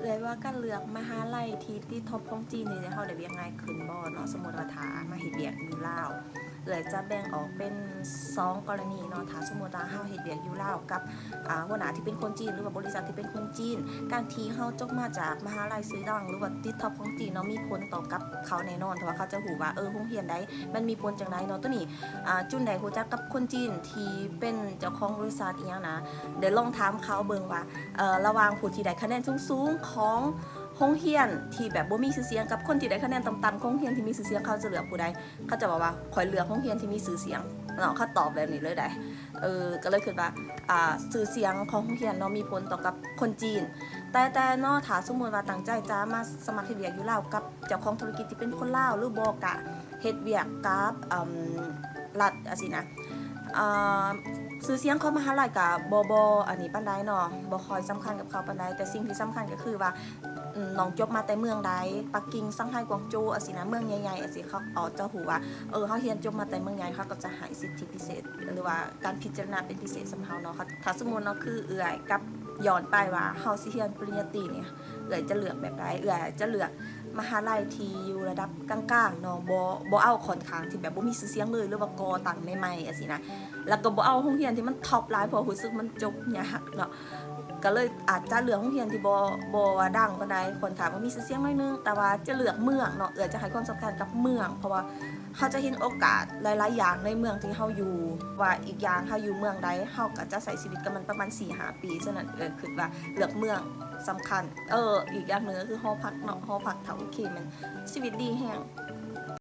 เลยว่าการเลือกมหาลัยที่ติดท็อปของจีนนี่จะเขาได้เรียงง่ายขึ้นบ่เนาะสมมติว่าถามาเฮ็ดเวียกอยู่ลาวเลยจะแบ่งออกเป็น2กรณีเนาะถ้าสมมติว่าเฮาเฮ็ดเวียกอยู่ลาวกับหัวหน้าที่เป็นคนจีนหรือว่าบริษัทที่เป็นคนจีนการที่เฮาจบมาจากมหาลัยชื่อดังหรือว่าติดท็อปของจีนเนาะมีผลต่อกับเขาแน่นอนเพราะว่าเขาจะฮู้ว่าโรงเรียนใดมันมีผลจังไดเนาะตัวนี้จุนใดฮู้จักกับคนจีนที่เป็นเจ้าของบริษัทอีหยังนะเดี๋ยวลองถามเขาเบิ่งว่าระหว่างผู้ที่ได้คะแนนสูงๆของโรงเรียนที่แบบบ่มีชื่อเสียงกับคนที่ได้คะแนนต่ำๆของโรงเรียนที่มีชื่อเสียงเขาจะเลือกผู้ใดเขาจะบอกว่าข่อยเลือกโรงเรียนที่มีชื่อเสียงเนาะเขาตอบแบบนี้เลยได้ก็เลยคิดว่าชื่อเสียงของโรงเรียนเนาะมีผลต่อกับคนจีนแต่เนาะถ้าสมมุติว่าตั้งใจจะมาสมัครเฮ็ดเวียกอยู่ลาวกับเจ้าของธุรกิจที่เป็นคนลาวหรือบ่กะเฮ็ดเวียกกับรัฐจังซี่นะชื่อเสียงของมหาลัยกับบอันนี้ปานใดเนาะบ่ค่อยสำคัญกับเขาปานใดแต่สิ่งที่สำคัญก็คือว่าน้องจบมาแต่เมืองใดปักกิ่งซังไห้กวางโจวอันสินะเมืองใหญ่ๆอันสิเขาจะหูว่าเขาเรียนจบมาแต่เมืองใหญ่เขาก็จะให้สิทธิพิเศษหรือว่าการพิจารณาเป็นพิเศษสำหรับเนาะถ้าสมมุติเนาะคือเอื้อยกับย้อนไปว่าเฮาสิเรียนปริญญาตรีเนี่ยเอื้อยจะเลือกแบบใดเอื้อยจะเลือกมหาลัยที่อยู่ระดับกลางๆเนาะบ่เอาค่อนข้างที่แบบบ่มีชื่อเสียงเลยหรือว่าก่อตั้งใหม่ๆอันสินะแล้วก็บ่เอาโรงเรียนที่มันท็อปหลายเพราะรู้สึกมันจบยากเนาะก็เลยอาจจะเลือกโรงเรียนที่บ่ว่าดังปานใดคนถามว่ามีชื่อเสียงหน่อยนึงแต่ว่าจะเลือกเมืองเนาะจะให้ความสำคัญกับเมืองเพราะว่าเขาจะเห็นโอกาสหลายๆอย่างในเมืองที่เฮาอยู่ว่าอีกอย่างเฮาอยู่เมืองใดเฮาก็จะใช้ชีวิตกับมันประมาณ 4-5 ปีฉะนั้นคิดว่าเลือกเมืองสำคัญอีกอย่างนึงก็คือหอพักเนาะหอพักถ้าโอเคมันชีวิตดีแฮง